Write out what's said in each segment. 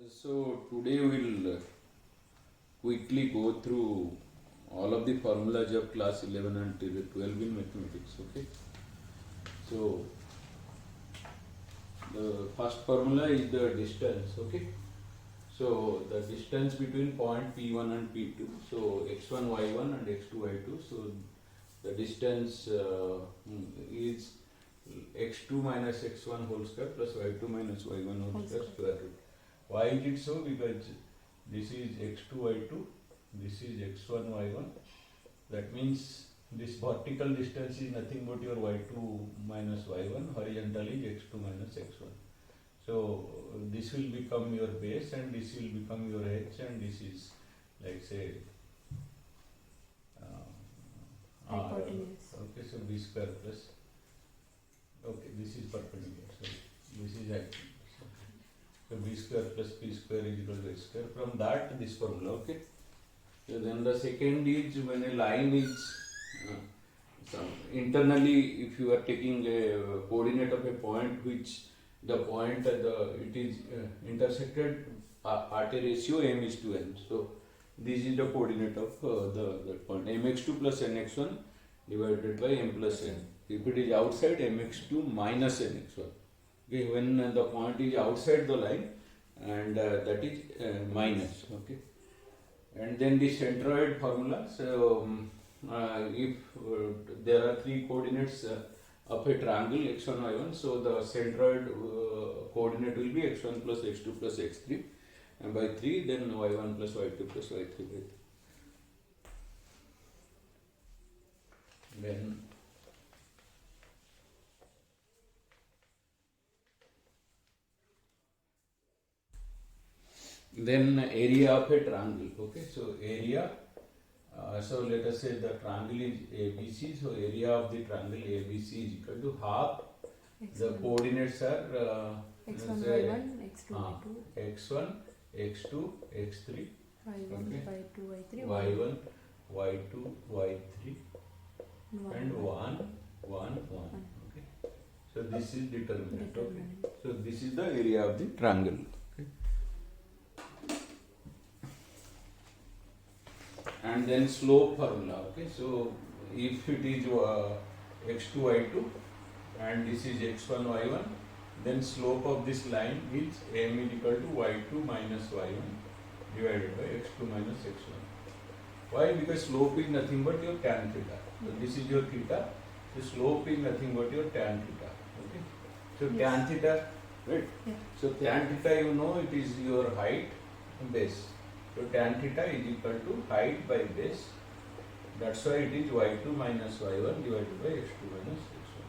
So today we'll quickly go through all of the formulas of class 11 until 12 in mathematics. Okay. So the first formula is the distance. Okay. So the distance between point P1 and P2. So x1 y1 and x2 y2. So the distance is x2 minus x1 whole square plus y2 minus y1 whole square square root. Why is it so? Because this is x2 y2, this is x1 y1. That means this vertical distance is nothing but your y2 minus y1, horizontal is x2 minus x1. So this will become your base and this will become your h, and this is like say hypotenuse. Okay, so b square plus, okay, this is perpendicular, so this is hypotenuse. So b square plus p square is equal to h square. From that, this formula, okay. So then the second is when a line is internally, if you are taking a coordinate of a point which the point it is intersected at a ratio m is to n. So this is the coordinate of the point mx2 plus nx1 divided by m plus n. If it is outside, mx2 minus nx1. Okay, when the point is outside the line, and that is minus. Okay, and then the centroid formula. So if there are three coordinates of a triangle x1 y1, so the centroid coordinate will be x1 plus x2 plus x3, and by 3 then y1 plus y2 plus y3 by 3. Then area of a triangle. Okay, so area, so let us say the triangle is ABC, so area of the triangle ABC is equal to half X1. the coordinates are x1 say, y1 x2 y2 x1 x2 x3 y1 okay. y2 y3 y1 y2 y3 and 1 1 1. Okay, so this is determinant. Okay, so this is the area of the triangle. And then slope formula. Okay, so if it is x2 y2 and this is x1 y1, then slope of this line is m is equal to y2 minus y1 divided by x2 minus x1. Why? Because slope is nothing but your tan theta. So this is your theta. So slope is nothing but your tan theta. Okay, so tan theta, right? Yeah. So tan theta, you know, it is your height base. So tan theta is equal to height by base. That's why it is y2 minus y1 divided by x2 minus x1.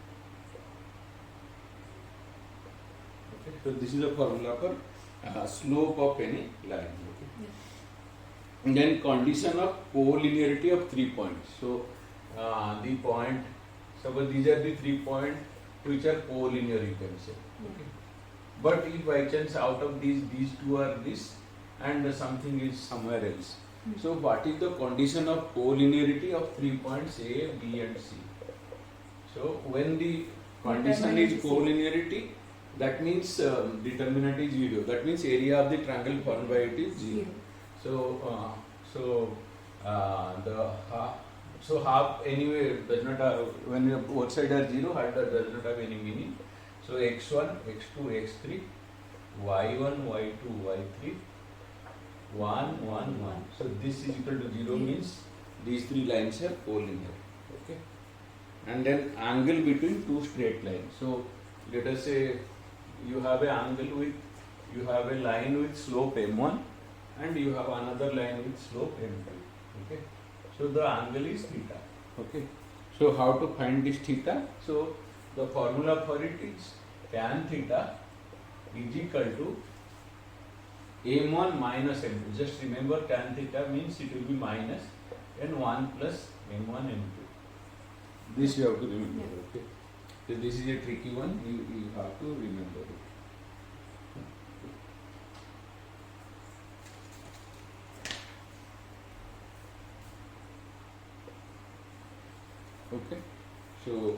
Okay, so this is the formula for slope of any line. Okay. Yeah. And then condition of co-linearity of 3 points. So the point, suppose these are the 3 points which are co-linear, you can say. Okay. But if by chance out of these two are this, and something is somewhere else. So what is the condition of co-linearity of 3 points A, B and C? So when the condition is co-linearity, that means determinant is 0. That means area of the triangle formed by it is 0. So half anyway does not have, when both sides are 0, half does not have any meaning. So x1, x2, x3, y1, y2, y3, 1, 1, 1. So this is equal to 0 means these three lines are collinear. Okay. And then angle between two straight lines. So let us say you have a angle with, you have a line with slope m1 and you have another line with slope m2. Okay. So the angle is theta. Okay. So how to find this theta? So the formula for it is tan theta is equal to m1 minus m2. Just remember tan theta means it will be minus n1 plus m1 m2. This you have to remember. Okay. So this is a tricky one. You have to remember it. Okay. So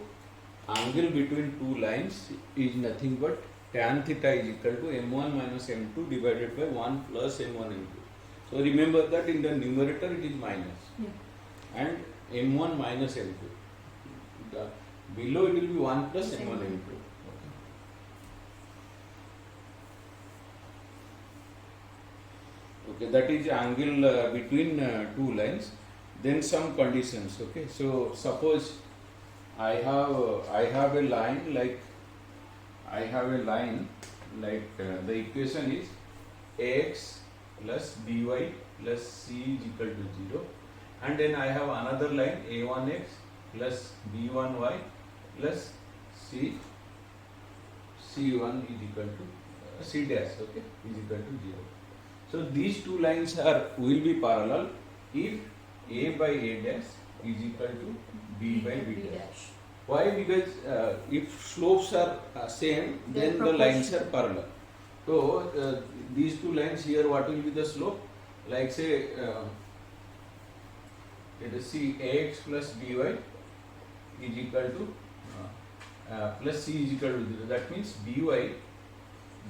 angle between two lines is nothing but tan theta is equal to m1 minus m2 divided by 1 plus m1 m2. So remember that in the numerator it is minus, and m1 minus m2. The below it will be 1 plus m1 m2. Okay, that is angle between two lines. Then some conditions. Okay, so suppose I have a line like the equation is ax plus by plus c is equal to 0, and then I have another line a1x plus b1y plus c1 is equal to c dash, okay, is equal to 0. So these two lines will be parallel if a by a dash is equal to b by b dash. Why? Because if slopes are same, then the lines are parallel. So these two lines here, what will be the slope? Like say, let us see, ax plus by is equal to plus c is equal to 0. That means by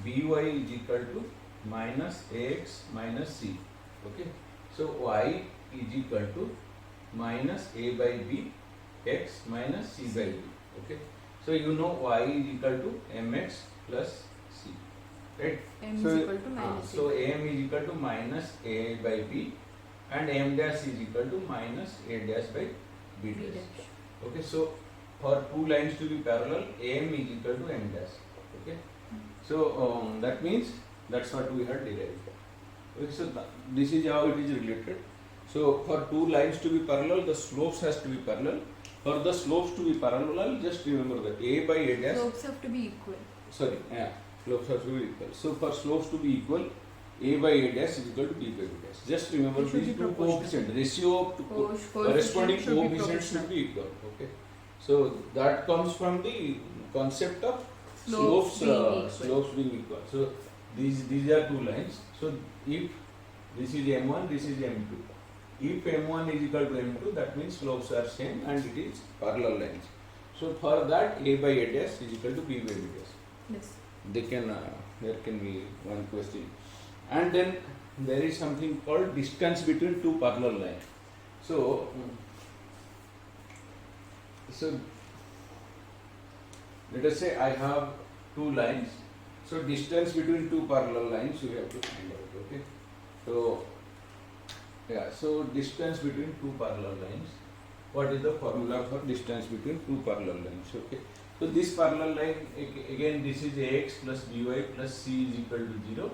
is equal to minus ax minus c. Okay. So y is equal to minus a by b x minus c by b. Okay. So you know y is equal to mx plus c. Right. M so, is equal to minus so m is equal to minus a by b, and m dash is equal to minus a dash by b dash. Okay. So for two lines to be parallel, m is equal to m dash. Okay. So that means that's what we have derived. Okay, so this is how it is related. So for two lines to be parallel, the slopes has to be parallel. For the slopes to be parallel, just remember that a by a dash. Slopes have to be equal. Sorry, slopes have to be equal. So for slopes to be equal, a by a dash is equal to b by b dash. Just remember these two coefficients, ratio of corresponding coefficients should be equal. Okay. So that comes from the concept of slopes being equal. So these are two lines. So if this is m1, this is m2. If m1 is equal to m2, that means slopes are same and it is parallel lines. So for that, a by a dash is equal to b by b dash. Yes. There can be one question. And then there is something called distance between two parallel lines. So let us say I have two lines. So distance between two parallel lines you have to find out. Okay. So so distance between two parallel lines. What is the formula for distance between two parallel lines? Okay. So this parallel line, again this is ax plus by plus c is equal to 0.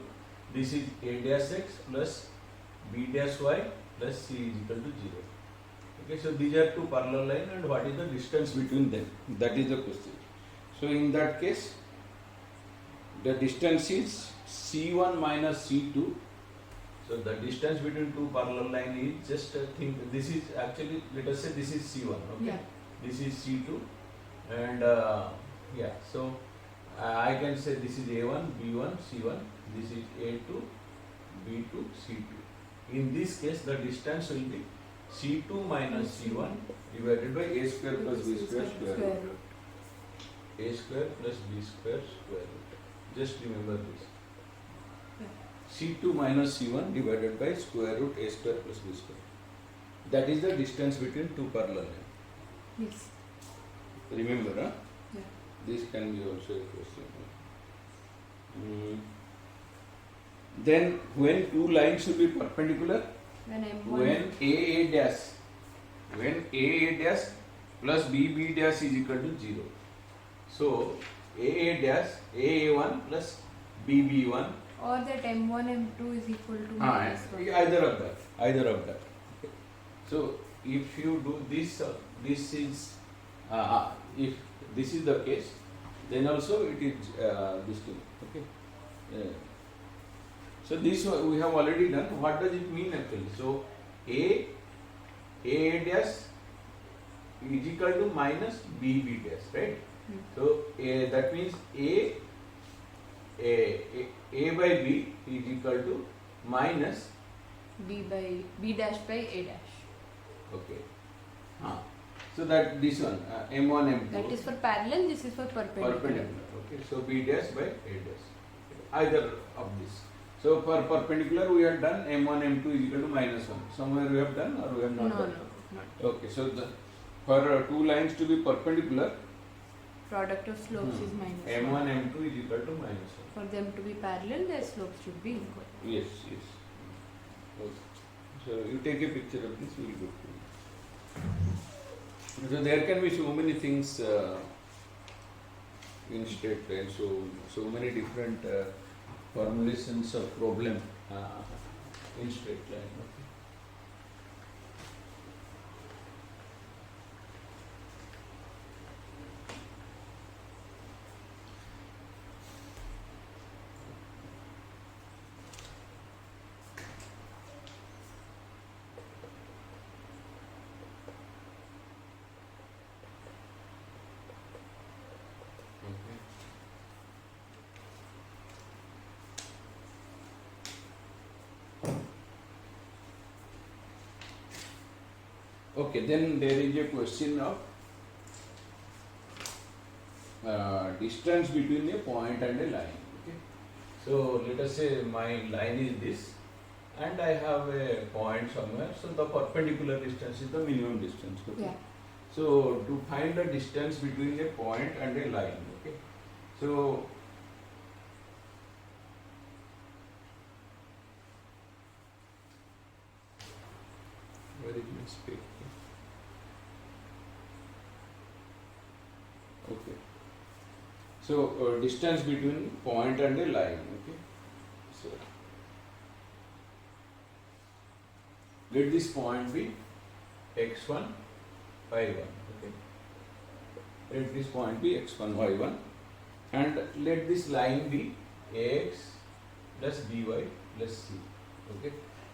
This is a dash x plus b dash y plus c is equal to 0. Okay. So these are two parallel lines, and what is the distance between them? That is the question. So in that case, the distance is c1 minus c2. So the distance between two parallel lines is, just think, this is actually, let us say this is c1. Okay. Yeah. This is c2, and so I can say this is a1, b1, c1. This is a2, b2, c2. In this case, the distance will be c2 minus c1 divided by a square plus b square square root. A square plus b square square root. Just remember this. C2 minus C1 divided by square root a square plus b square. That is the distance between two parallel lines. Yes. Remember, huh? Yeah. This can be also a question. Then when two lines should be perpendicular? When M1 When AA dash plus BB dash is equal to 0. So AA dash AA1 plus BB1, or that M1 M2 is equal to minus 1. either of that. Okay. So if you do this, this is if this is the case, then also it is this thing. Okay. So this we have already done. What does it mean actually? So A dash is equal to minus B dash, right? So that means A by B is equal to minus B dash by A dash. Okay. So that this one m1 m2. That is for parallel, this is for perpendicular. Perpendicular. Okay. So b dash by a dash. Either of this. So for perpendicular we have done m1 m2 is equal to minus 1. Somewhere we have done or we have not No, done. no, not. Okay. So for two lines to be perpendicular, Product of slopes is minus 1. m1 m2 is equal to minus 1. For them to be parallel, their slopes should be equal. Yes, yes. Okay. So you take a picture of this, we will go through. So there can be so many things in straight line, so many different formulations of problem in straight line. Okay. Okay, then there is a question of distance between a point and a line. Okay, so let us say my line is this, and I have a point somewhere. So the perpendicular distance is the minimum distance. Okay. Yeah. So to find the distance between a point and a line. Okay, so where is my space? Okay. So distance between point and a line. Okay. So let this point be x1, y1. Okay. Let this point be x1, y1, and let this line be ax plus by plus c. Okay.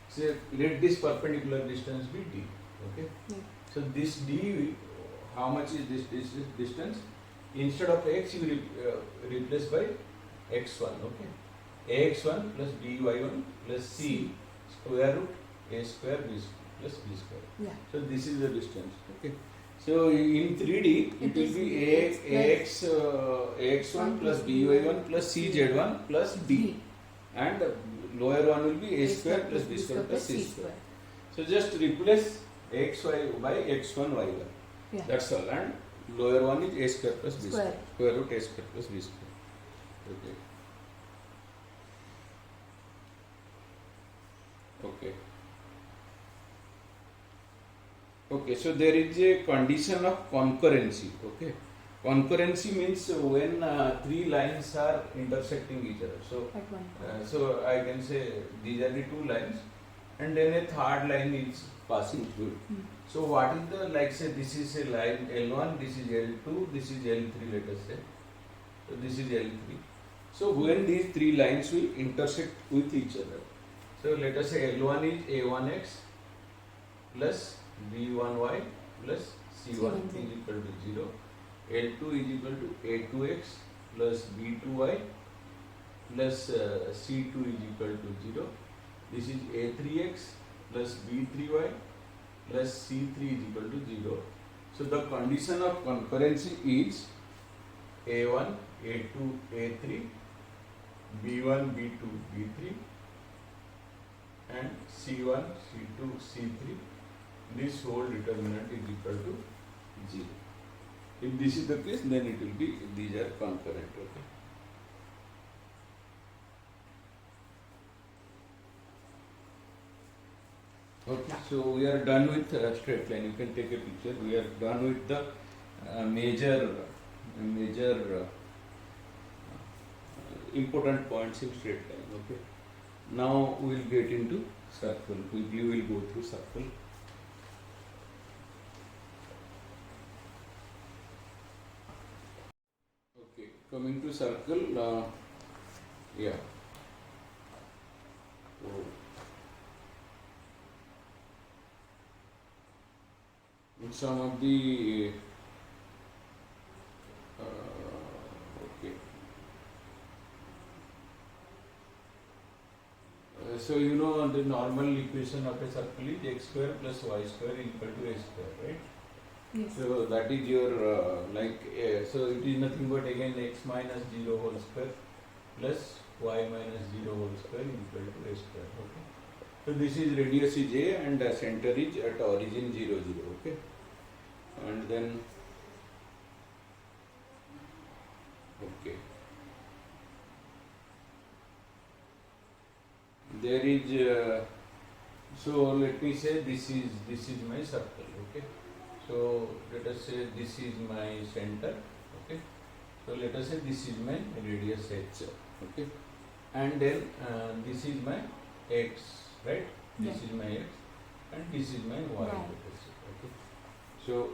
So let this perpendicular distance be d. Okay. Yeah. So this d, how much is this distance? Instead of x, you replace by x1. Okay. ax1 plus by1 plus c square root a square b plus b square. Yeah. So this is the distance. Okay. So in 3D, it will be ax1 plus by1 plus cz1 plus d, and lower one will be a square plus b square plus c square. So just replace xy by x1 y1. Yeah. That's all. And lower one is a square plus b Square. square root a square plus b square. Okay. Okay. Okay, so there is a condition of concurrency. Okay, concurrency means when three lines are intersecting each other. So, At one point. so I can say these are the two lines, and then a third line is passing through it. So what is the, like say this is a line L1, this is L2, this is L3, let us say. So this is L3. So when these three lines will intersect with each other. So let us say L1 is A1x plus B1y plus C1 is equal to 0. L2 is equal to A2x plus B2y plus C2 is equal to 0. This is A3x plus B3y plus C3 is equal to 0. So the condition of concurrency is A1, A2, A3, B1, B2, B3 and C1, C2, C3. This whole determinant is equal to 0. If this is the case, then it will be, these are concurrent. Okay. Okay, so we are done with straight line. You can take a picture. We are done with the major important points in straight line. Okay. Now we will get into circle. Quickly we will go through circle. Okay, coming to circle. Yeah. So, in some of the okay. So you know the normal equation of a circle is x square plus y square equal to a square, right? Yes. So that is your so it is nothing but again x minus 0 whole square plus y minus 0 whole square equal to a square. Okay. So this is radius is a and center is at origin 0 0. Okay. And then okay. There is so let me say this is my circle. Okay. So let us say this is my center. Okay. So let us say this is my radius h. Okay. And then this is my x, right? This is my x, and this is my y. Let us say. Okay. So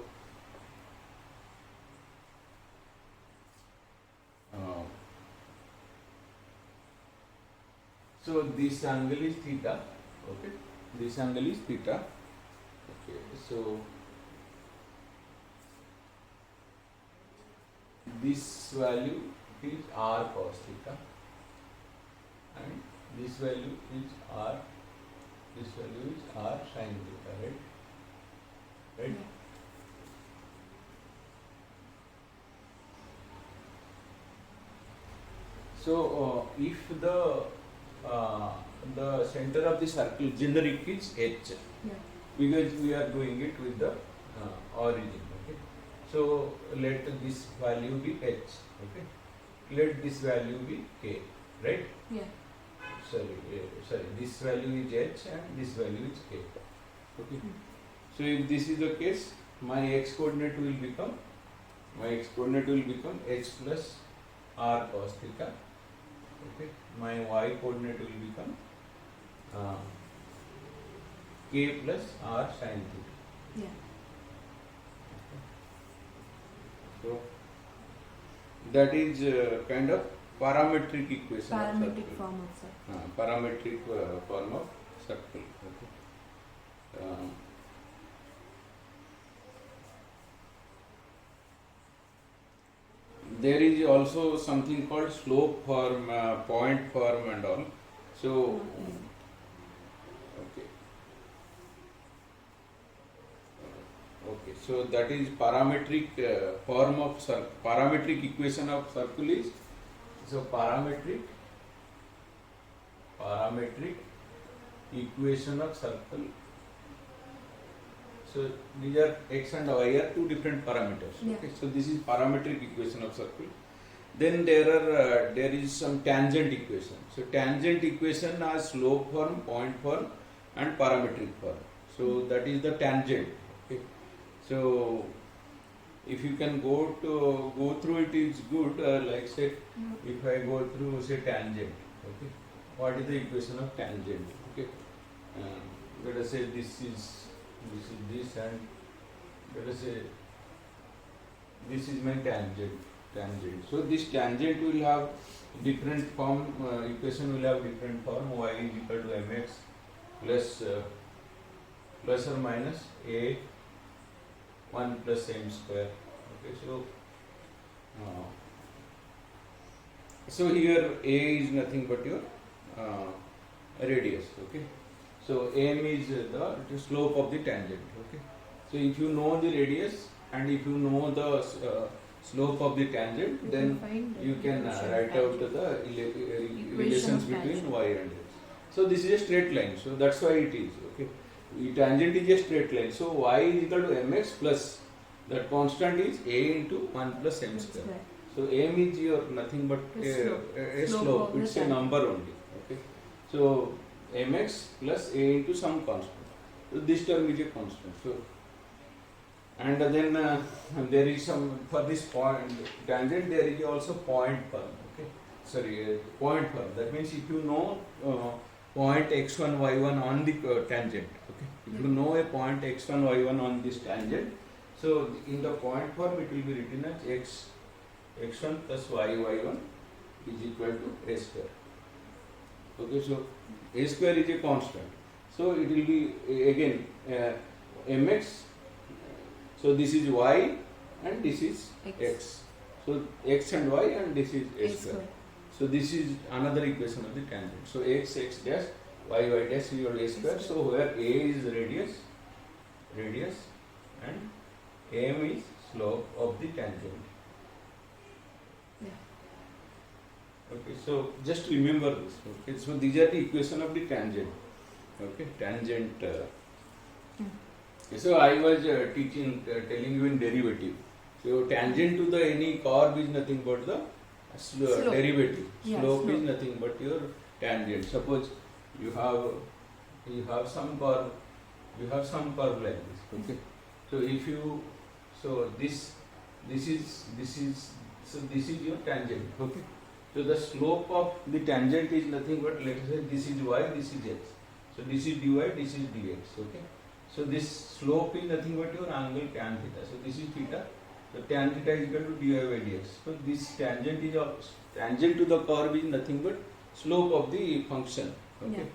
so this angle is theta. Okay. This angle is theta. Okay. So this value is r cos theta, and this value is r. This value is r sin theta, right? Right. So if the center of the circle generic is h, because we are doing it with the origin. Okay. So let this value be h. Okay. Let this value be k, right? Yeah. Sorry. This value is h and this value is k. Okay. So if this is the case, my x coordinate will become h plus r cos theta. Okay. My y coordinate will become k plus r sin theta. Yeah. So that is kind of parametric equation. Parametric form of circle. Parametric form of circle. Okay. There is also something called slope form, point form, and all. So, okay. Okay. So that is parametric form of circle. Parametric equation of circle is parametric equation of circle. So these are x and y are two different parameters. Yeah. Okay. So this is parametric equation of circle. Then there is some tangent equation. So tangent equation has slope form, point form, and parametric form. So that is the tangent. Okay. So if you can go through it is good. Like say, if I go through say tangent. Okay. What is the equation of tangent? Okay. Let us say this is this, and let us say this is my tangent. So this tangent will have different form. Equation will have different form. Y is equal to mx plus or minus a 1 plus m square. Okay. So here a is nothing but your radius. Okay. So m is the slope of the tangent. Okay. So if you know the radius and if you know the slope of the tangent, then you can write out the relations between y and x. So this is a straight line. So that's why it is. Okay. The tangent is a straight line. So y is equal to mx plus that constant is a into 1 plus m square. So m is your nothing but a slope. It's a number only. Okay. So mx plus a into some constant. So this term is a constant. So and then there is some for this point tangent there is also point form. Okay. Sorry, point form. That means if you know point x1 y1 on the tangent. Okay. If you know a point x1 y1 on this tangent, so in the point form it will be written as x1 plus y1 is equal to a square. Okay. So a square is a constant. So it will be again mx. So this is y and this is x. So x and y and this is a square. So this is another equation of the tangent. So x dash, y dash is your a square. So where a is radius and m is slope of the tangent. Yeah. Okay, so just remember this. Okay, so these are the equation of the tangent. Okay, tangent. So I was telling you in derivative. So tangent to the any curve is nothing but the Slope. derivative. Yeah, Slope is slope. nothing but your tangent. Suppose you have some curve, like this. Okay. So if you this is your tangent. Okay. So the slope of the tangent is nothing but, let's say this is y, this is x. So this is dy, this is dx. Okay. So this slope is nothing but your angle tan theta. So this is theta. So tan theta is equal to dy by dx. So this tangent to the curve is nothing but slope of the function. Okay.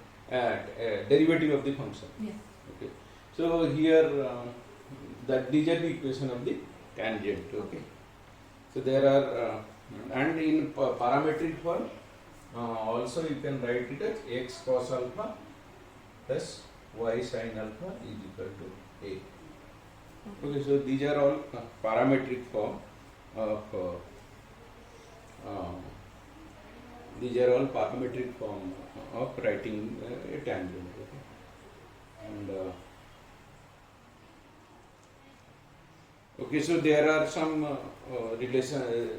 Derivative of the function. Yeah. Okay. So here these are the equation of the tangent. Okay. So there are and in parametric form also you can write it as x cos alpha plus y sin alpha is equal to a. Okay, so these are all parametric form of writing a tangent. Okay. And okay, so there are some relation,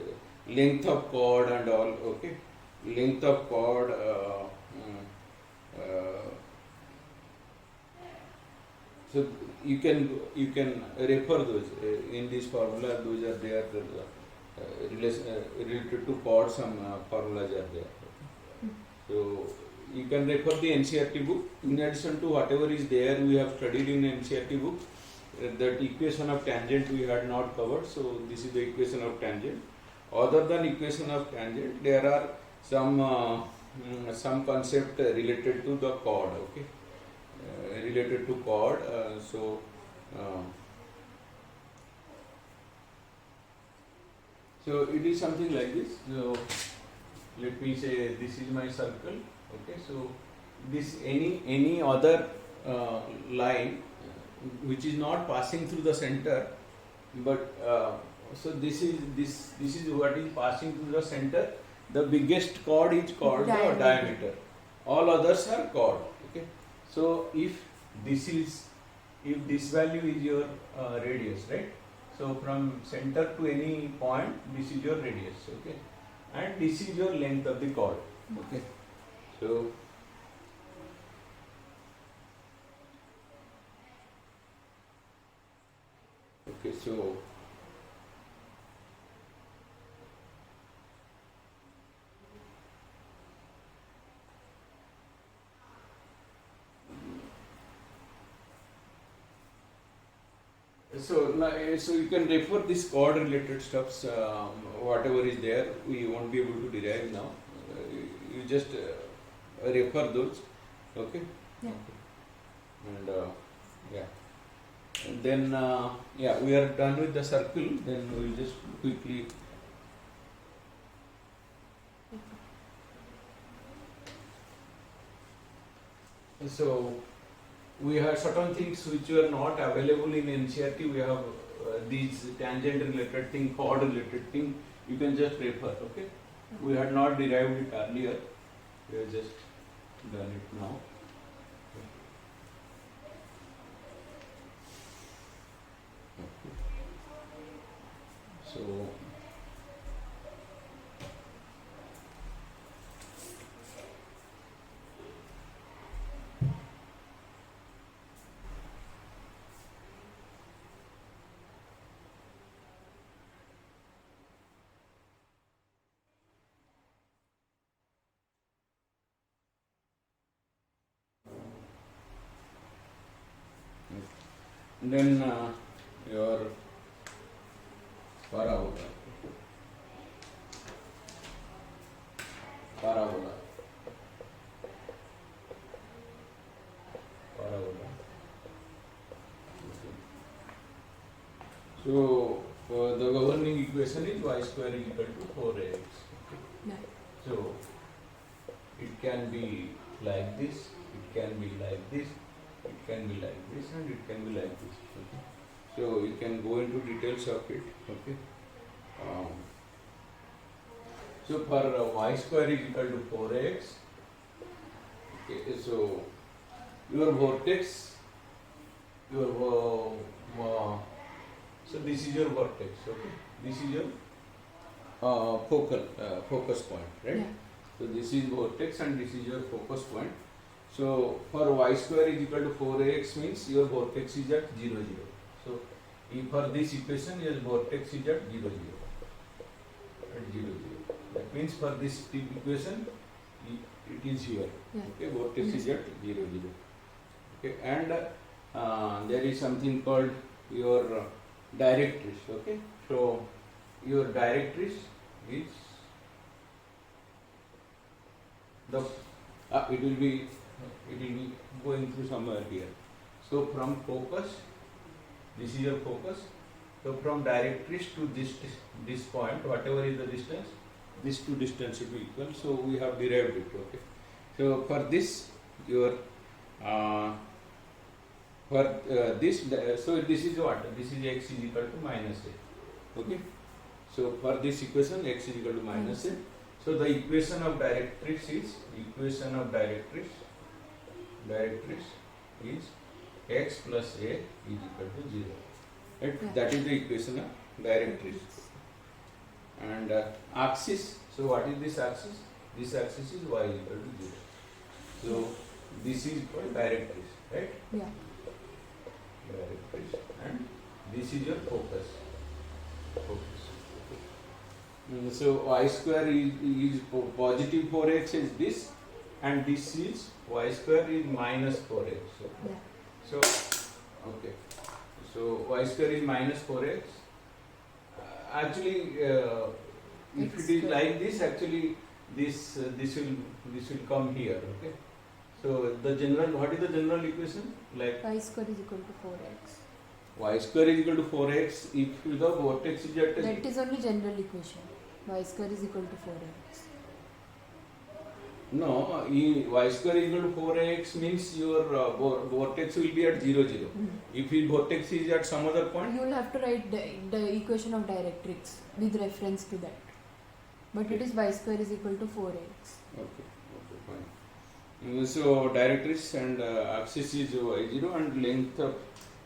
length of chord and all. Okay, length of chord. So you can refer those in this formula. Those are there. Related to chord, some formulas are there. Okay. So you can refer the NCERT book. In addition to whatever is there, we have studied in NCERT book. That equation of tangent we had not covered. So this is the equation of tangent. Other than equation of tangent, there are some concept related to the chord. Okay. Related to chord. So it is something like this. So let me say this is my circle. Okay. So this any other line which is not passing through the center, but so this is what is passing through the center. The biggest chord is called the diameter. All others are chord. Okay. So if this value is your radius, right? So from center to any point, this is your radius. Okay. And this is your length of the chord. Okay. So okay, so so you can refer this chord related stuffs, whatever is there. We won't be able to derive now. You just refer those. Okay. Yeah. And yeah. And then we are done with the circle. Then we will just quickly. So we have certain things which were not available in NCERT. We have these tangent related thing, chord related thing. You can just refer. Okay. We had not derived it earlier. We have just done it now. So then your parabola. Okay. So the governing equation is y square is equal to 4ax. Okay. Yeah. So it can be like this, it can be like this, it can be like this, and it can be like this. Okay. So you can go into details of it. Okay. So for y square is equal to 4x. Okay. So your vortex, so this is your vortex. Okay. This is your focus point, right? Yeah. So this is vortex and this is your focus point. So for y square is equal to 4ax means your vortex is at 0, 0. So if for this equation your vortex is at 0, 0. At 0, 0. That means for this equation it is here. Yeah. Okay, vortex is at 0, 0. Okay, and there is something called your directrix. Okay, so your directrix is the it will be going through somewhere here. So from focus, this is your focus. So from directrix to this point, whatever is the distance, these two distance should be equal. So we have derived it. Okay. So for this your so this is what? This is x is equal to minus a. Okay. So for this equation x is equal to minus a. So the equation of directrix is x plus a is equal to 0. Right? Yeah. That is the equation of directrix. And axis. So what is this axis? This axis is y is equal to 0. So this is called directrix, right? Yeah. Directrix, and this is your focus. So y square is positive 4x is this, and this is y square is minus 4x. Yeah. So okay, so y square is minus 4x. Actually, if it is like this, actually this will come here. Okay. So the general, what is the general equation? Like Y square is equal to 4x. y square is equal to 4x if the vortex is at That is only general equation. Y square is equal to 4x. no, y square is equal to 4x means your vortex will be at 0, 0. If the vortex is at some other point, You will have to write the equation of directrix with reference to that. But it is y square is equal to 4x. okay, fine. So directrix and axis is y0 and length of,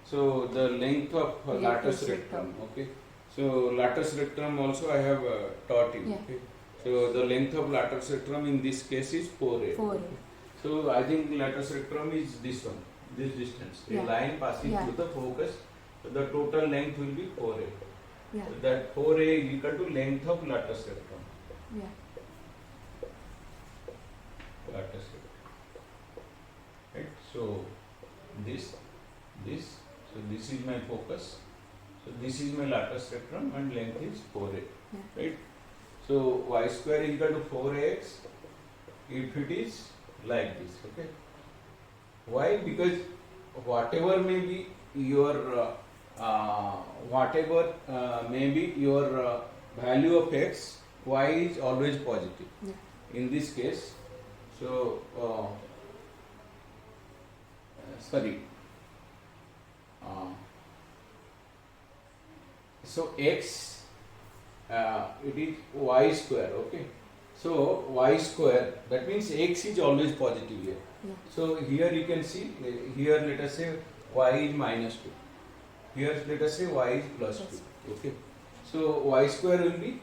so the length of lattice rectum. Okay. So lattice rectum also I have taught you. Yeah. Okay. So the length of lattice rectum in this case is 4a. 4a. So I think lattice rectum is this one, this distance. Yeah. A line passing Yeah. through the focus. So the total length will be 4a. Yeah. So that 4a is equal to length of lattice rectum. Yeah. Lattice rectum. Right. So this. So this is my focus. So this is my lattice rectum and length is 4a. Yeah. Right. So y square is equal to 4ax if it is like this. Okay. Why? Because whatever may be your value of x, y is always positive. Yeah. In this case, so so x it is y square. Okay. So y square, that means x is always positive here. Yeah. So here you can see, here let us say y is minus 2. Here let us say y is plus 2. Okay. So y square will be,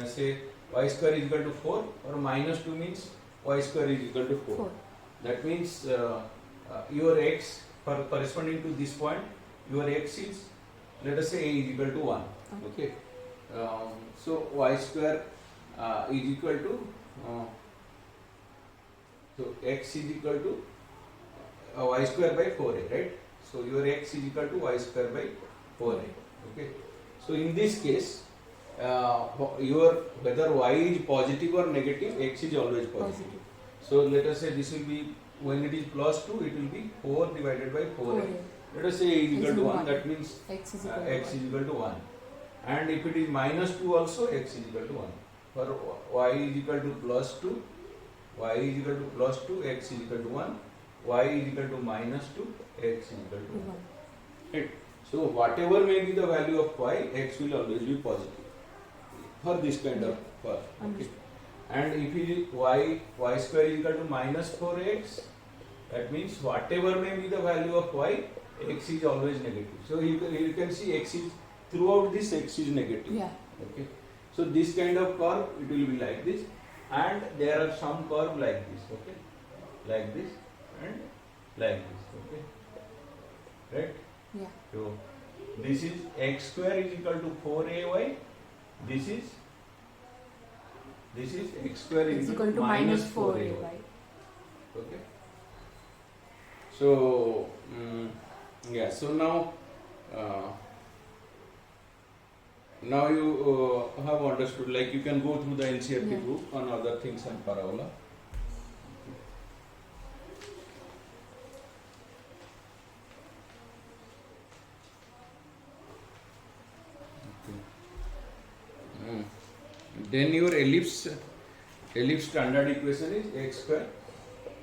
say y square is equal to 4, or minus 2 means y square is equal to 4. That means your x, corresponding to this point, your x is, let us say a is equal to 1. Okay. So y square is equal to, so x is equal to y square by 4a, right? So your x is equal to y square by 4a. Okay. So in this case, your whether y is positive or negative, x is always positive. So let us say this will be, when it is plus 2, it will be 4 divided by 4a. Let us say a is equal to 1, that means X is equal to 1. And if it is minus 2 also, x is equal to 1. For y is equal to plus 2, y is equal to plus 2, x is equal to 1. Y is equal to minus 2, x is equal to 1. Right. So whatever may be the value of y, x will always be positive for this kind of curve. Okay. And if it is y square is equal to minus 4x, that means whatever may be the value of y, x is always negative. So you can see x is throughout this x is negative. Yeah. Okay. So this kind of curve it will be like this, and there are some curve like this. Okay, like this and like this. Okay, right? Yeah. So this is x square is equal to 4ay. This is x square is equal to minus 4ay. Okay. So yeah. So now you have understood. Like you can go through the NCERT book on other things and parabola. Then your ellipse standard equation is x square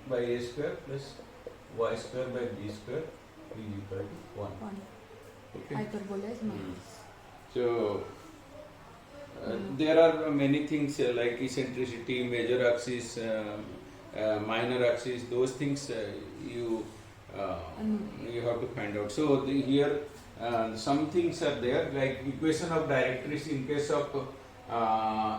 by a square plus y square by b square is equal to 1. Okay. Hyperbola is minus. So there are many things like eccentricity, major axis, minor axis. Those things you have to find out. So here some things are there, like equation of directrix in case of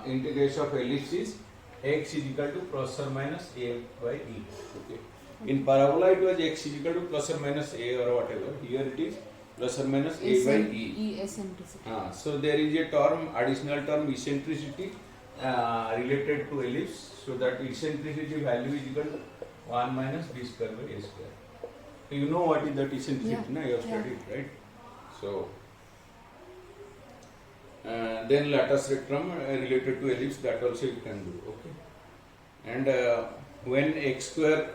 integration of ellipses, x is equal to plus or minus a by e. Okay. In parabola it was x is equal to plus or minus a or whatever. Here it is plus or minus a by e. Eccentricity. So there is a term, additional term, eccentricity related to ellipse. So that eccentricity value is equal to 1 minus b square by a square. So you know what is that eccentricity? No? You have studied, right? So then lateral spectrum related to ellipse, that also you can do. Okay. And when x square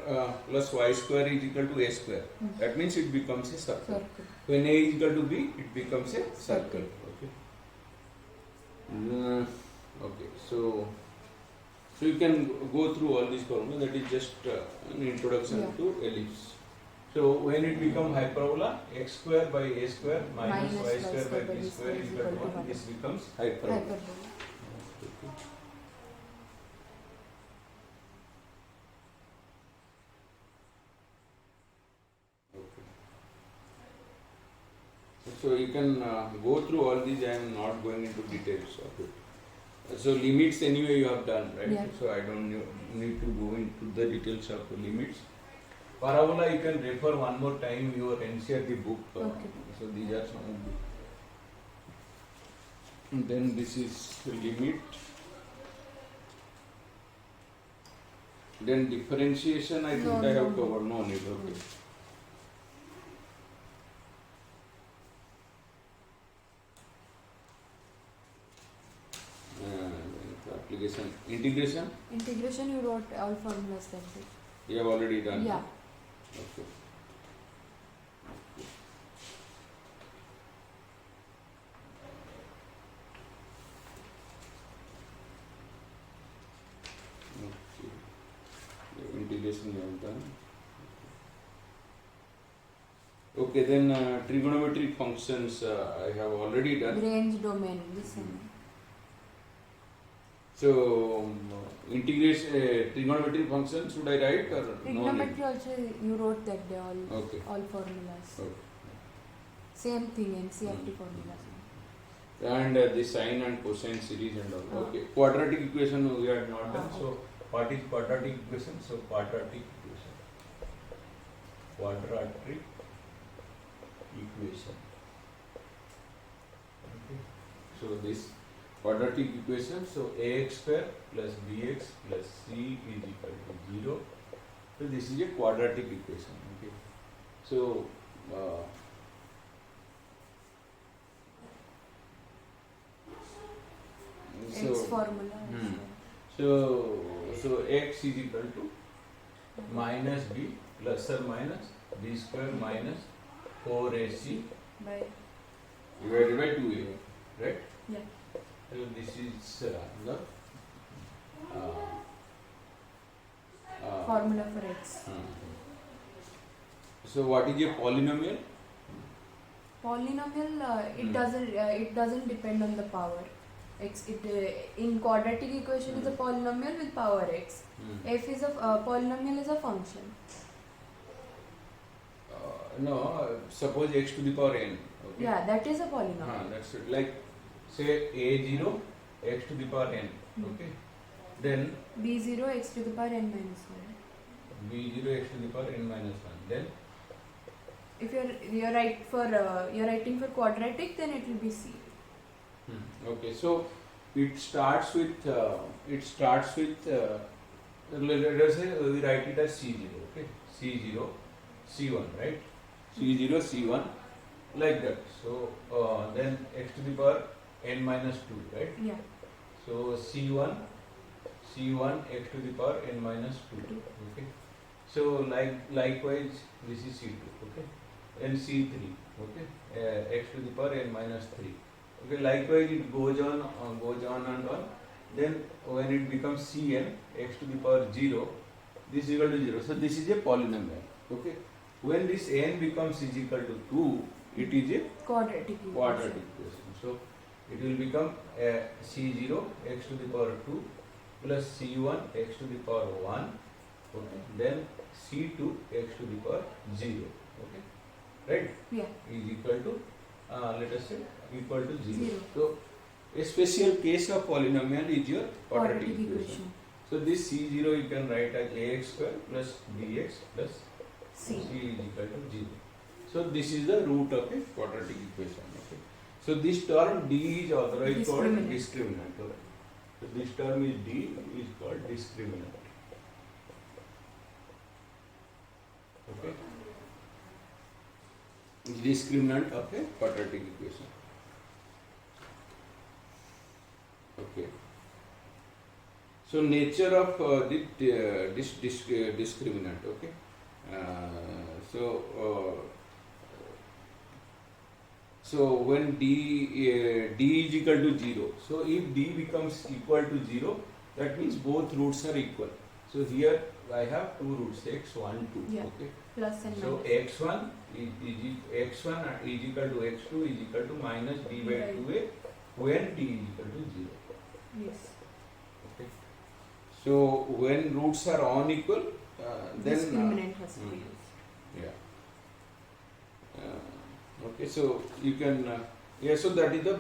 plus y square is equal to a square, that means it becomes a circle. When a is equal to b, it becomes a circle. Okay. Okay. So you can go through all these formulas. That is just an introduction to ellipse. So when it becomes hyperbola, x square by a square minus y square by b square is equal to 1. This becomes hyperbola. Okay. So you can go through all these. I am not going into details of it. So limits anyway you have done, right? Yeah. So I don't need to go into the details of the limits. Parabola you can refer one more time your NCERT book. Okay. So these are some of the. And then this is limit. Then differentiation I think I have covered. No need. Okay. Application. Integration? Integration you wrote all formulas that day. You have already done? Yeah. Okay. Okay. The integration you have done. Okay, then trigonometric functions I have already done. Range domain, this one. So integration trigonometric function should I write or trigonometry also you wrote that day all formulas. Okay. Same thing NCERT formulas. And the sine and cosine series and all. Okay. Quadratic equation we had not done. So what is quadratic equation? So quadratic equation. Quadratic equation. Okay. So this quadratic equation, so ax square plus bx plus c is equal to 0. So this is a quadratic equation. Okay. So X formula. So x is equal to minus b plus or minus b square minus 4ac by divided by 2a, right? Yeah. So this is the formula for x. So what is a polynomial? Polynomial, Hmm. it doesn't depend on the power. In quadratic equation is a polynomial with power x. F is a polynomial is a function. No, suppose x to the power n. Okay. Yeah, that is a polynomial. That's it. Like say a0 x to the power n. Okay. Then b0 x to the power n minus 1. b0 x to the power n minus 1. Then If you're writing for quadratic, then it will be c. Okay, so it starts with let us say we write it as c0. Okay, c0 c1, right? c0 c1 like that. So then x to the power n minus 2, right? Yeah. So c1 x to the power n minus 2. Okay, so likewise this is c2. Okay, and c3. Okay, x to the power n minus 3. Okay, likewise it goes on and on. Then when it becomes cn x to the power 0, this is equal to 0. So this is a polynomial. Okay, when this n becomes is equal to 2, it is a Quadratic equation. So it will become c0 x to the power 2 plus c1 x to the power 1. Okay, then c2 x to the power 0. Okay, right? Yeah. Is equal to let us say equal to 0. 0. So a special case of polynomial is your quadratic equation. So this c0 you can write as ax square plus bx plus C. is equal to 0. So this is the root of a quadratic equation. Okay. So this term d is otherwise called discriminant. Okay. So this term is d is called discriminant. Okay. Discriminant of a quadratic equation. Okay. So nature of this discriminant. Okay. So when d is equal to 0, so if d becomes equal to 0, that means both roots are equal. So here I have two roots, x1, 2. Yeah. Okay. Plus and So minus. x1 is equal to x2 is equal to minus d by 2a when d is equal to 0. Yes. Okay. So when roots are unequal, then Discriminant has to be used. yeah. Okay, so you can so that is the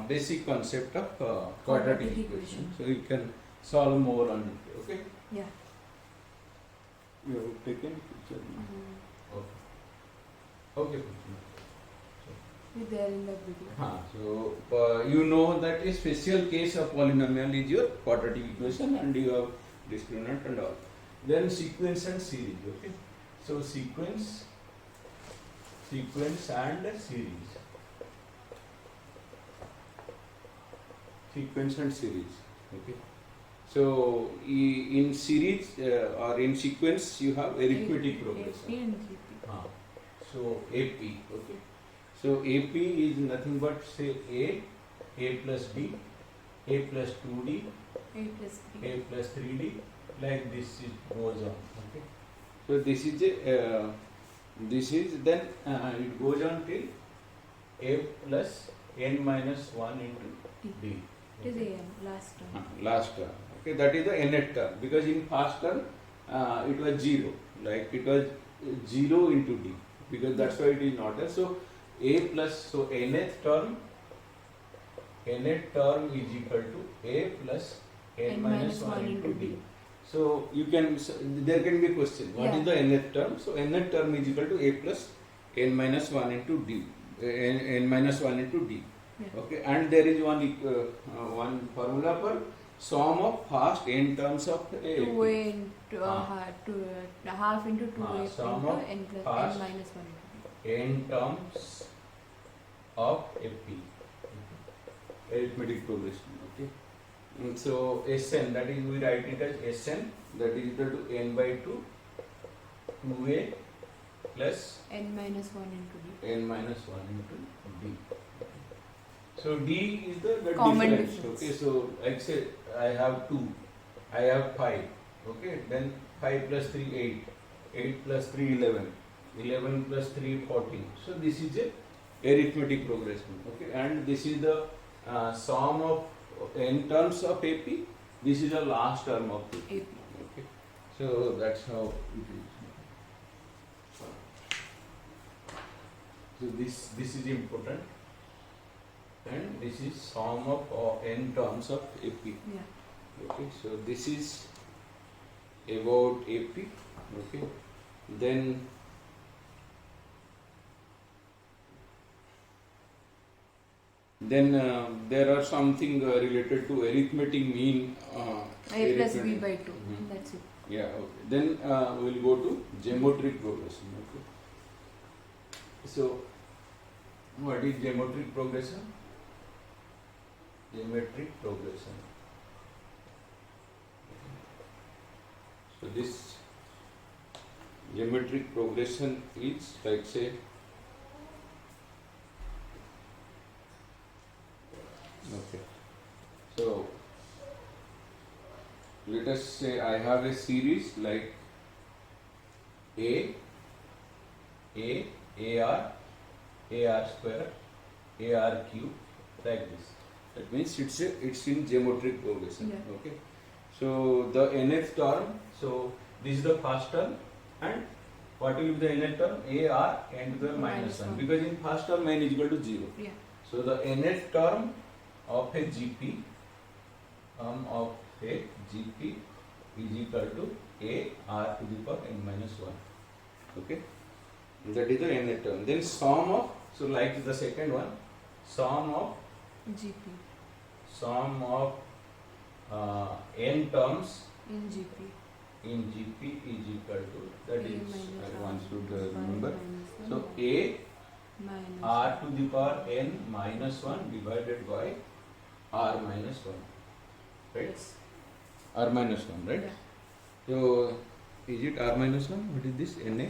basic concept of quadratic equation. So you can solve more on it. Okay. Yeah. You have taken picture. Okay. With there in the video. So you know that a special case of polynomial is your quadratic equation, and you have discriminant and all. Then sequence and series. Okay. So sequence and series. Sequence and series. Okay. So in series or in sequence you have arithmetic progression. So AP. Okay. So AP is nothing but say A plus B, A plus 2D, A plus 3. A plus 3D, like this goes on. Okay. So this is then it goes on till A plus n minus 1 into D. It is AM, last term. Last term. Okay, that is the nth term, because in first term it was 0, like it was 0 into D, because that's why it is not there. So A plus, so nth term is equal to A plus n minus 1 into D. So you can, there can be a question, what is the nth term? So nth term is equal to A plus n minus 1 into D, n minus 1 into D. Yeah. Okay, and there is one formula for sum of first n terms of A. 2A into half into 2A sum into of n plus first n minus 1. n terms of AP. Arithmetic progression. Okay. So Sn, that is we write it as Sn, that is equal to n by 2 2A plus n minus 1 into D. n minus 1 into D. So D is the Common difference. difference. Okay, so like say I have 2, I have 5. Okay, then 5 plus 3 8, 8 plus 3 11. 11 plus 3, 14. So this is a arithmetic progression. Okay, and this is the sum of n terms of AP. This is the last term of AP. Okay, so that's how it is. So this is important, and this is sum of n terms of AP. Yeah. Okay, so this is about AP. Okay, then there are something related to arithmetic mean. A plus b by 2. That's it. Yeah. Okay. Then we'll go to geometric progression. Okay. So what is geometric progression? Geometric progression. So this geometric progression is like say okay. So let us say I have a series like AR square, AR cube, like this. That means it's in geometric progression. Yeah. Okay. So the nth term, so this is the first term, and what will be the nth term? AR and the minus 1, because in first term n is equal to 0. Yeah. So the nth term of a GP is equal to AR to the power n minus 1. Okay, that is the nth term. Then sum of, so like the second one, sum of n terms in GP is equal to, that A is minus one should R remember. minus So one A minus R to the power n minus 1 divided by R minus 1, right? Yes. R minus 1, right? Yeah. So is it R minus 1? What is this? NA?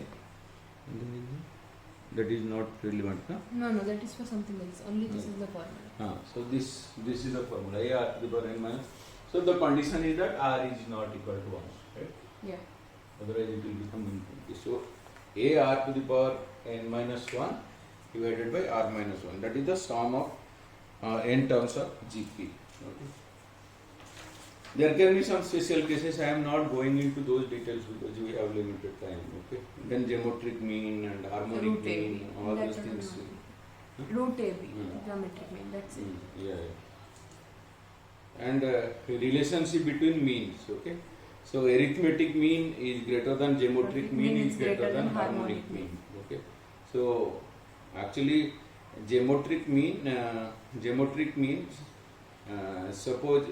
That is not relevant, huh? No, that is for something else. Only this is the formula. So this is the formula, A R to the power n minus. So the condition is that R is not equal to 1, right? Yeah. Otherwise it will become infinity. So A R to the power n minus 1 divided by R minus 1. That is the sum of n terms of GP. Okay. There can be some special cases. I am not going into those details because we have limited time. Okay. Then geometric mean and harmonic Root mean, AB. all That's those what things. Root AB, Mm. geometric mean. That's it. Yeah. And relationship between means. Okay. So arithmetic mean is greater than geometric mean is greater than harmonic mean. Okay. So actually geometric means suppose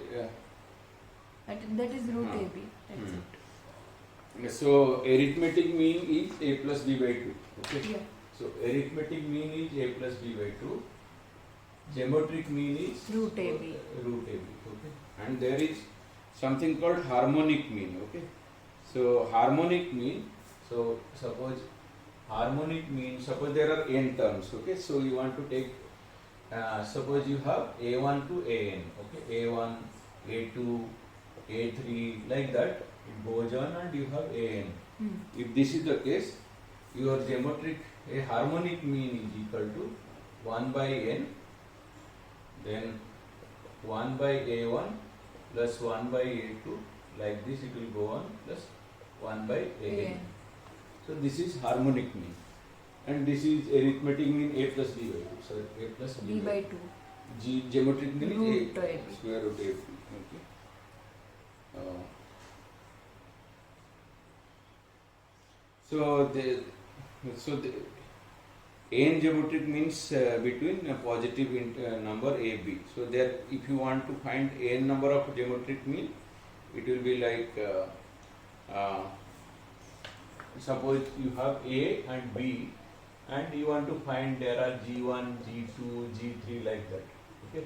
That is root Ah. AB. That's it. so arithmetic mean is a plus b by 2. Okay. Yeah. So arithmetic mean is a plus b by 2. Geometric mean is Root AB. Root AB. Okay. And there is something called harmonic mean. Okay. So harmonic mean. So suppose harmonic mean. Suppose there are n terms. Okay. So you want to take. Suppose you have A1 to AN. Okay. A1, A2, A3, like that. It goes on, and you have AN. If this is the case, your a harmonic mean is equal to 1 by n, then 1 by A1 plus 1 by A2, like this it will go on, plus 1 by AN. So this is harmonic mean, and this is arithmetic mean A plus B by 2. So A plus B by 2. Geometric mean is Root A AB. square root AB. Okay. So the n geometric means between a positive number a b. So there, if you want to find n number of geometric mean, it will be like suppose you have a and b, and you want to find there are g1, g2, g3, like that. Okay.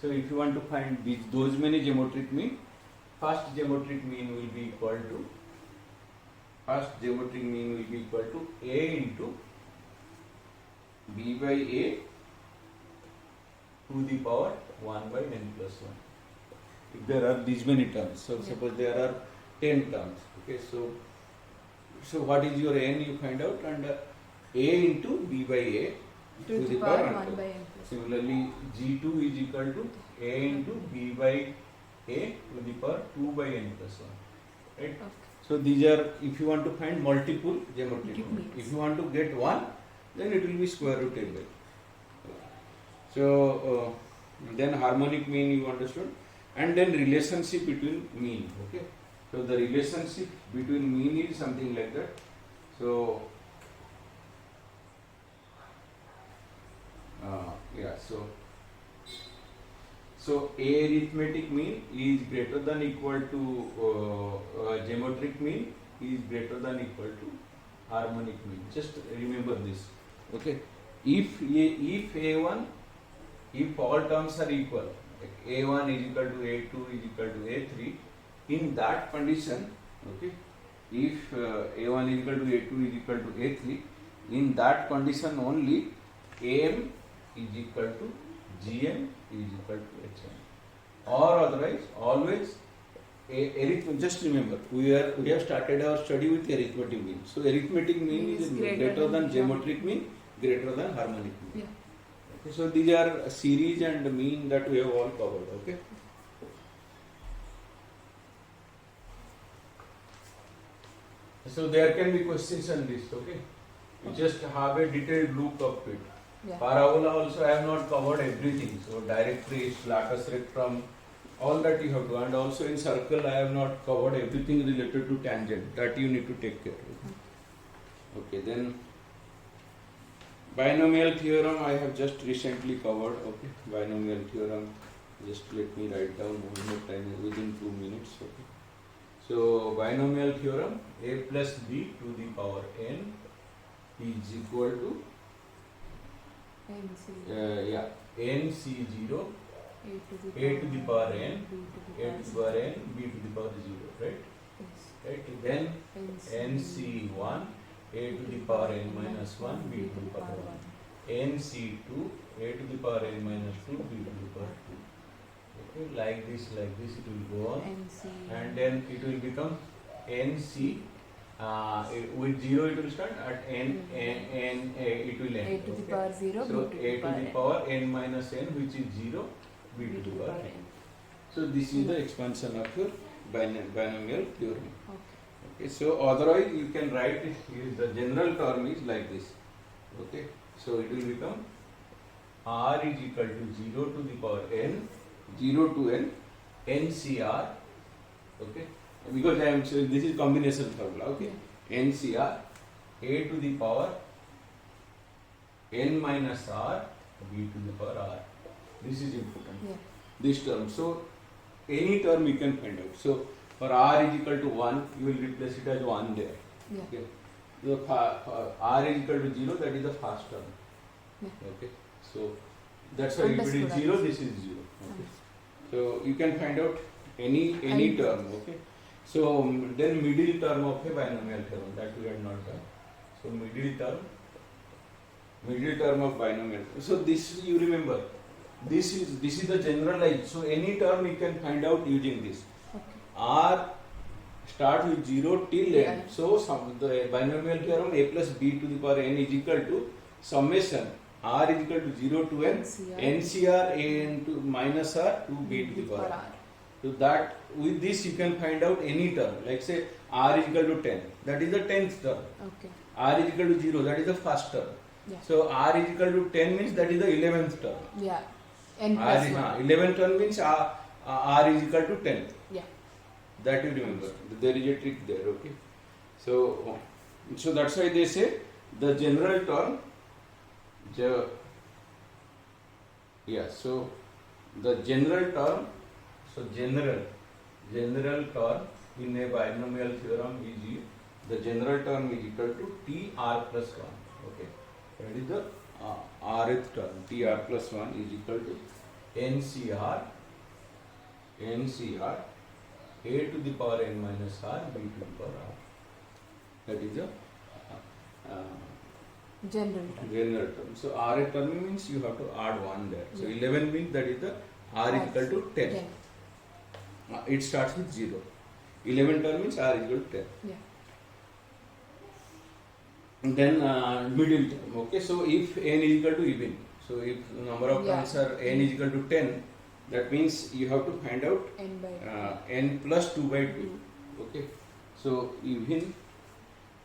So if you want to find those many geometric mean, first geometric mean will be equal to a into b by a to the power 1 by n plus 1. If there are these many terms, so suppose there are 10 terms. Okay, so what is your n, you find out, and a into b by a to the power 1 by n plus 1. Similarly, G2 is equal to a into b by a to the power 2 by n plus 1. Right? Okay. So these are, if you want to find multiple geometric It mean. means. If you want to get one, then it will be square root a by. So then harmonic mean you understood, and then relationship between mean. Okay. So the relationship between mean is something like that. So so a arithmetic mean is greater than equal to geometric mean is greater than equal to harmonic mean. Just remember this. Okay. If a1, if all terms are equal, like a1 is equal to a2 is equal to a3, in that condition, okay, if a1 is equal to a2 is equal to a3, in that condition only am is equal to gm is equal to hm, or otherwise always just remember we have started our study with arithmetic mean. So arithmetic mean is greater than geometric mean, greater than harmonic mean. Yeah. Okay, so these are series and mean that we have all covered. Okay. So there can be questions on this. Okay. You just have a detailed look of it. Yeah. Parabola also I have not covered everything. So Directrix, Lateral Spectrum, all that you have to. And also in circle I have not covered everything related to tangent. That you need to take care of. Okay, then binomial theorem I have just recently covered. Okay, binomial theorem. Just let me write down one more time within 2 minutes. Okay. So binomial theorem, a plus b to the power n is equal to nc0 a to the power n, a to the power n, b to the power 0, right? Yes. Right. Then nc1 a to the power n minus 1, b to the power 1. nc2 a to the power n minus 2, b to the power 2. Okay, like this it will go on, and then it will become nc. With 0 it will start, at n it will end. A to the power 0, So b to a to the power n minus n, which is 0, b to the power n. So this is the expansion of your binomial theorem. Okay. So otherwise you can write it, the general term is like this. Okay. So it will become r is equal to 0 to the power n, 0 to n, ncr. Okay. Because I am saying this is combination formula. Okay. Yeah. ncr a to the power n minus r, b to the power r. This is important. Yeah. This term. So any term you can find out. So for r is equal to 1, you will replace it as 1 there. Yeah. Okay. So r is equal to 0, that is the first term. Yeah. Okay. So that's why if it is 0, this is 0. Okay. So you can find out any term. Okay. So then middle term of a binomial theorem, that we had not done. So middle term of binomial. So this you remember. This is the generalized. So any term you can find out using this. Okay. R start with 0 till Yeah. n. So the binomial theorem a plus b to the power n is equal to summation r is equal to 0 to n, ncr a n to minus r to b to the power r. So that with this you can find out any term. Like say r is equal to 10, that is the 10th term. Okay. R is equal to 0, that is the first term. Yeah. So r is equal to 10 means that is the 11th term. Yeah. N R plus is, 1. 11th term means r is equal to 10. Yeah. That you remember. There is a trick there. Okay. So that's why they say the general term. So the general term. So general term in a binomial theorem is the general term is equal to tr plus 1. Okay. That is the rth term. Tr plus 1 is equal to ncr a to the power n minus r, b to the power r. That is the General term. So rth term means you have to add 1 there. So 11 means that is the r is equal to 10. It starts with 0. 11 term means r is equal to 10. Yeah. then middle term. Okay, so if n is equal to even, so if number of Yeah. terms are n is equal to 10, that means you have to find out n by n plus 2 by 2. Okay, so even,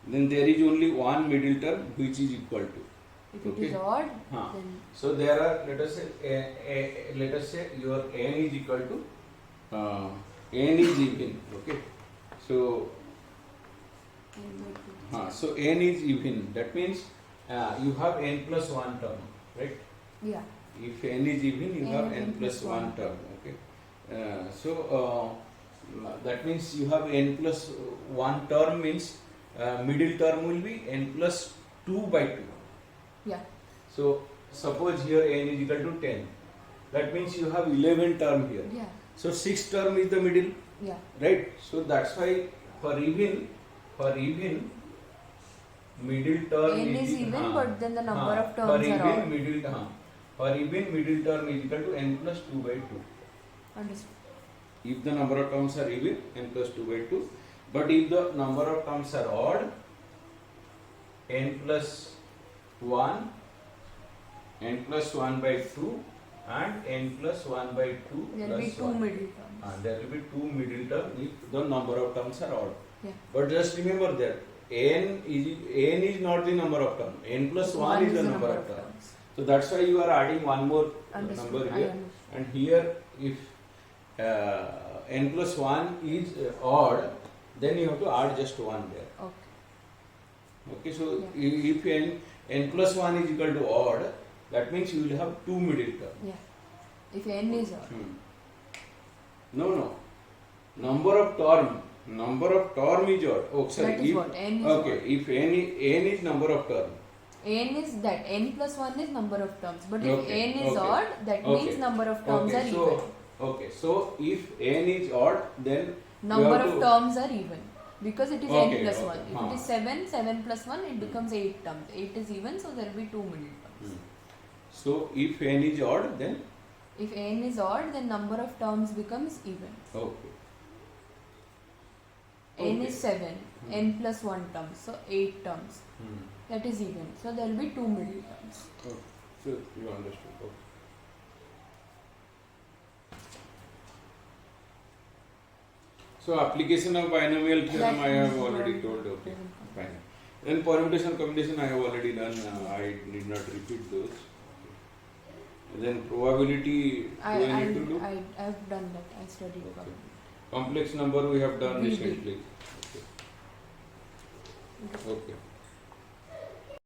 then there is only one middle term which is equal to. if it Okay. is odd, Huh. then So there are, let us say your n is equal to n is even. Okay, so n by 2. so n is even. That means you have n plus 1 term, right? Yeah. If n is even, you N have and n n plus plus 1 one. term. Okay, that means you have n plus 1 term means middle term will be n plus 2 by 2. Yeah. So suppose here n is equal to 10. That means you have 11 term here. Yeah. So 6 term is the middle, Yeah. right? So that's why for even middle term n is even, but then the number of terms for are even odd. middle term is equal to n plus 2 by 2. Understood. If the number of terms are even, n plus 2 by 2. But if the number of terms are odd, n plus 1, n plus 1 by 2 and n plus 1 by 2 There will plus be two 1. middle terms. There will be two middle terms if the number of terms are odd. Yeah. But just remember that n is not the number of terms. N plus 1 is the number of terms. So that's why you are adding one more Understood. number I here. understand. And here if n plus 1 is odd, then you have to add just 1 there. Okay. Okay, so Yeah. if n plus 1 is equal to odd, that means you will have two middle terms. Yeah. If n is odd. No. Number of term is odd. Oh, sorry. That is If, what n is okay, odd. if n is number of term. N is that n plus 1 is number of terms, but if Okay, n is okay, odd, that okay, means number of terms are so, even. okay, so if n is odd, then Number have of to- terms are even because it is Okay, n plus okay, 1. If huh. it is 7 plus 1, it becomes 8 terms. 8 is even, so there will be two middle terms. So if n is odd, then If n is odd, then number of terms becomes even. okay. N Okay. is 7, n plus 1 terms, so 8 terms. That is even. So there will be two middle terms. Okay. So you understood. Okay. So application of binomial theorem That I have is already one. told. Okay, fine. Then permutation combination I have already done. I need not repeat those. Okay. Then probability do I need to do? I have done that. I studied Okay. probability. Complex number we have done We did. recently. Okay. Okay.